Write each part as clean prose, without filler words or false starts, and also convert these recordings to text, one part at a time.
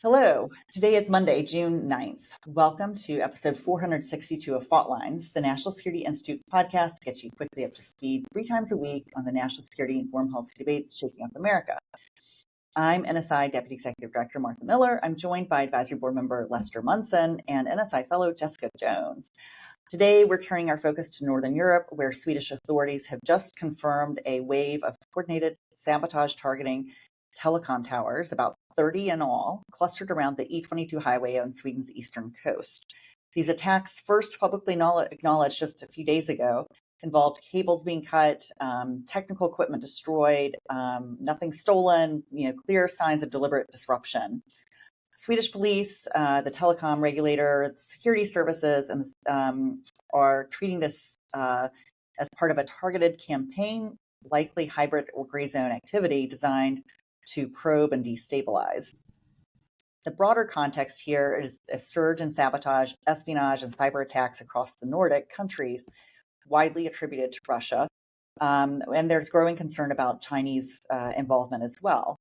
Hello, today is Monday, June 9th. Welcome to episode 462 of Fault Lines, the National Security Institute's podcast to get you quickly up to speed 3 times a week on the national security and foreign policy debates shaking up America. I'm NSI Deputy Executive Director Martha Miller. I'm joined by Advisory Board Member Lester Munson and NSI Fellow Jessica Jones. Today, we're turning our focus to Northern Europe, where Swedish authorities have just confirmed a wave of coordinated sabotage targeting telecom towers, about 30 in all, clustered around the E22 highway on Sweden's eastern coast. These attacks, first publicly acknowledged just a few days ago, involved cables being cut, technical equipment destroyed, nothing stolen, clear signs of deliberate disruption. Swedish police, the telecom regulator, the security services, and are treating this as part of a targeted campaign, likely hybrid or gray zone activity designed to probe and destabilize. The broader context here is a surge in sabotage, espionage, and cyber attacks across the Nordic countries, widely attributed to Russia. And there's growing concern about Chinese involvement as well.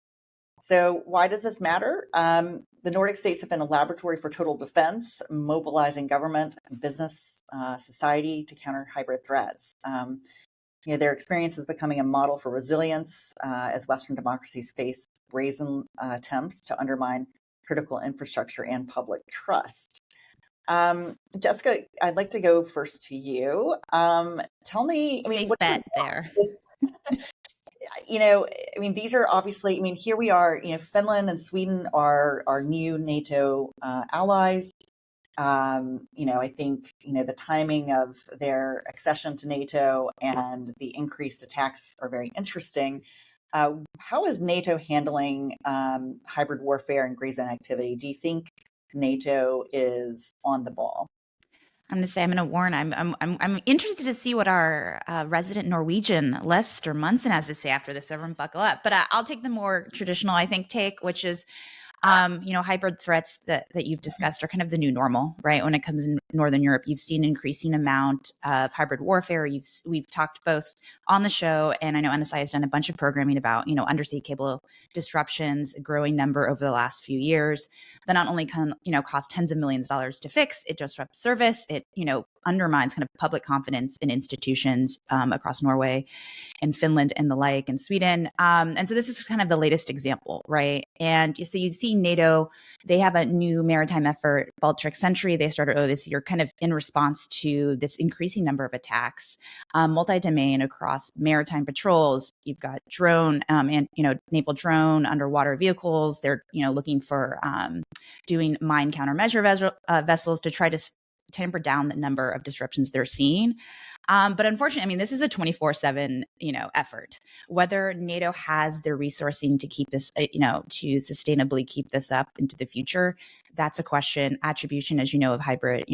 So why does this matter? The Nordic states have been a laboratory for total defense, mobilizing government, business, society to counter hybrid threats. Their experience is becoming a model for resilience as Western democracies face brazen attempts to undermine critical infrastructure and public trust. Jessica, I'd like to go first to you. Tell me, what bet there? These are obviously, here we are, Finland and Sweden are new NATO allies. I think, the timing of their accession to NATO and the increased attacks are very interesting. How is NATO handling hybrid warfare and gray zone activity? Do you think NATO is on the ball? I'm going to say, I'm going to warn. I'm interested to see what our resident Norwegian Lester Munson has to say after this. Everyone buckle up. But I'll take the more traditional, take, which is, hybrid threats that you've discussed are kind of the new normal, right? When it comes in Northern Europe, you've seen an increasing amount of hybrid warfare. We've talked both on the show, and I know NSI has done a bunch of programming about, undersea cable disruptions, a growing number over the last few years that not only can, cost tens of millions of dollars to fix, it disrupts service, it, undermines kind of public confidence in institutions across Norway and Finland and the like, and Sweden. And so this is kind of the latest example, right? And so you see NATO, they have a new maritime effort, Baltic Sentry. They started this year kind of in response to this increasing number of attacks, multi-domain across maritime patrols. You've got drone and, naval drone, underwater vehicles. They're, looking for doing mine countermeasure vessels to try to tamper down the number of disruptions they're seeing. But unfortunately, this is a 24/7, effort. Whether NATO has the resourcing to keep this, to sustainably keep this up into the future, that's a question. Attribution, as you know, of hybrid,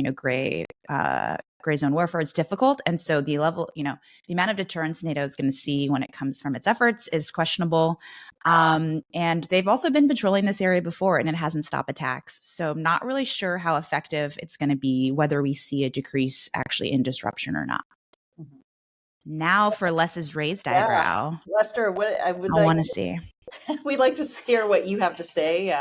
gray zone warfare is difficult. And so the level, the amount of deterrence NATO is going to see when it comes from its efforts is questionable. And they've also been patrolling this area before and it hasn't stopped attacks. So I'm not really sure how effective it's going to be, whether we see a decrease actually in disruption or not. Now for Les's raised eyebrow. Lester, what I want to see. We'd like to hear what you have to say.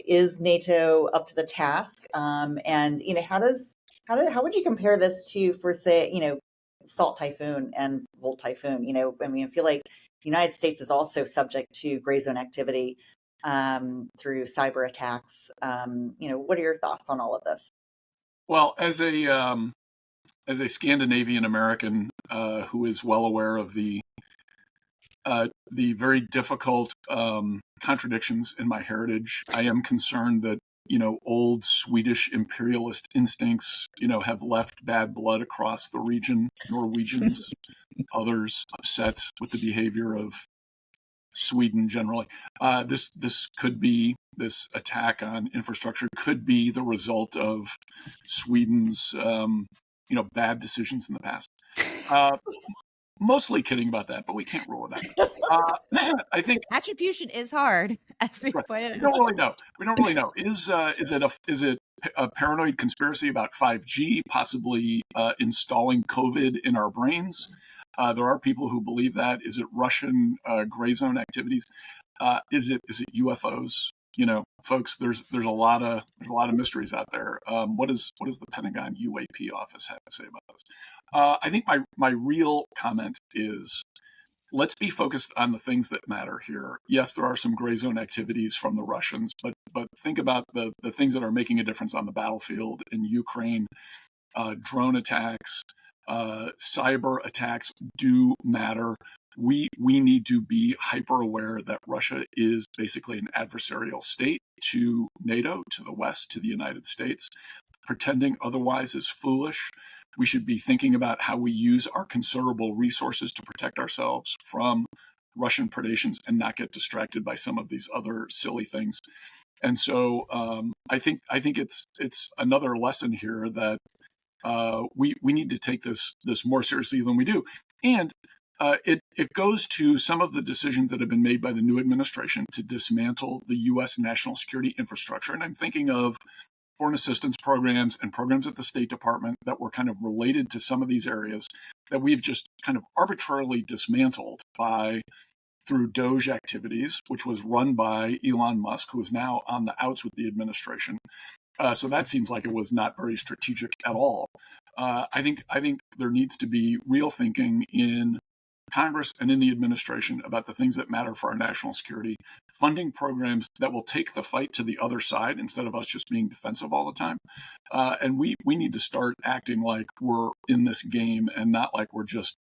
Is NATO up to the task? And how would you compare this to, for say, Salt Typhoon and Volt Typhoon? I feel like the United States is also subject to gray zone activity through cyber attacks. What are your thoughts on all of this? Well, as a Scandinavian American who is well aware of the very difficult contradictions in my heritage, I am concerned that old Swedish imperialist instincts have left bad blood across the region. Norwegians, others upset with the behavior of Sweden generally. This attack on infrastructure could be the result of Sweden's bad decisions in the past. Mostly kidding about that, but we can't rule it out. I think attribution is hard, as we pointed out. We don't really know. Is it a paranoid conspiracy about 5G possibly installing COVID in our brains? There are people who believe that. Is it Russian gray zone activities? Is it UFOs? Folks, there's a lot of mysteries out there. What does the Pentagon UAP office have to say about this? I think my real comment is, let's be focused on the things that matter here. Yes, there are some gray zone activities from the Russians, but think about the things that are making a difference on the battlefield in Ukraine. Drone attacks, cyber attacks do matter. We need to be hyper aware that Russia is basically an adversarial state to NATO, to the West, to the United States. Pretending otherwise is foolish. We should be thinking about how we use our considerable resources to protect ourselves from Russian predations and not get distracted by some of these other silly things. And so I think it's another lesson here that we need to take this more seriously than we do. And it goes to some of the decisions that have been made by the new administration to dismantle the U.S. national security infrastructure. And I'm thinking of foreign assistance programs and programs at the State Department that were kind of related to some of these areas that we've just kind of arbitrarily dismantled through Doge activities, which was run by Elon Musk, who is now on the outs with the administration. So that seems like it was not very strategic at all. I think there needs to be real thinking in Congress and in the administration about the things that matter for our national security, funding programs that will take the fight to the other side instead of us just being defensive all the time. And we need to start acting like we're in this game and not like we're just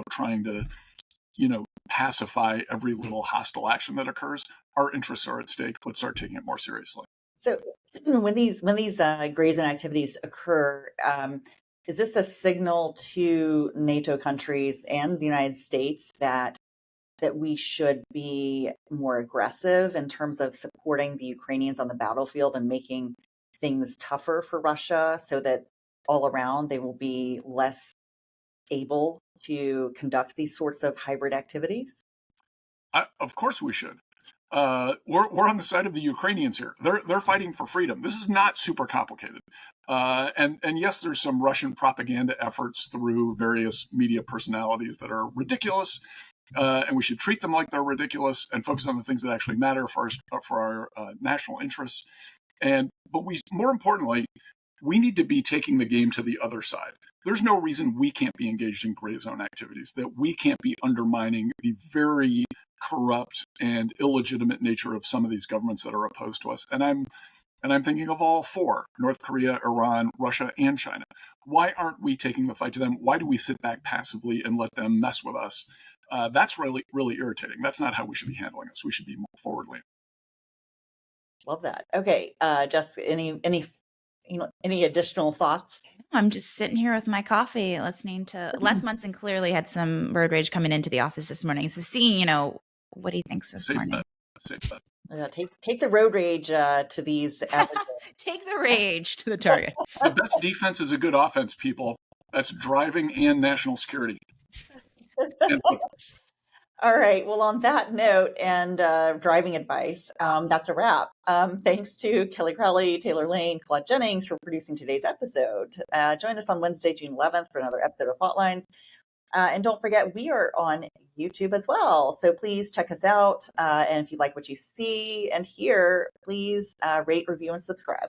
trying to pacify every little hostile action that occurs. Our interests are at stake. Let's start taking it more seriously. So when these gray zone activities occur, is this a signal to NATO countries and the United States that we should be more aggressive in terms of supporting the Ukrainians on the battlefield and making things tougher for Russia so that all around they will be less able to conduct these sorts of hybrid activities? Of course we should. We're on the side of the Ukrainians here. They're fighting for freedom. This is not super complicated. And yes, there's some Russian propaganda efforts through various media personalities that are ridiculous, and we should treat them like they're ridiculous and focus on the things that actually matter for our national interests. But more importantly, we need to be taking the game to the other side. There's no reason we can't be engaged in gray zone activities, that we can't be undermining the very corrupt and illegitimate nature of some of these governments that are opposed to us. And I'm thinking of all four: North Korea, Iran, Russia, and China. Why aren't we taking the fight to them? Why do we sit back passively and let them mess with us? That's really, really irritating. That's not how we should be handling this. We should be more forward-leaning. Love that. Okay, Jessica, any additional thoughts? I'm just sitting here with my coffee, listening to Les Munson. Clearly had some road rage coming into the office this morning. So seeing, what he thinks this morning. Safe bet. Take the road rage to these adversaries. Take the rage to the targets. The best defense is a good offense, people. That's driving and national security. All right. Well, on that note and driving advice, that's a wrap. Thanks to Kelly Crowley, Taylor Lane, Claude Jennings for producing today's episode. Join us on Wednesday, June 11th for another episode of Fault Lines. And don't forget, we are on YouTube as well. So please check us out. And if you like what you see and hear, please rate, review, and subscribe.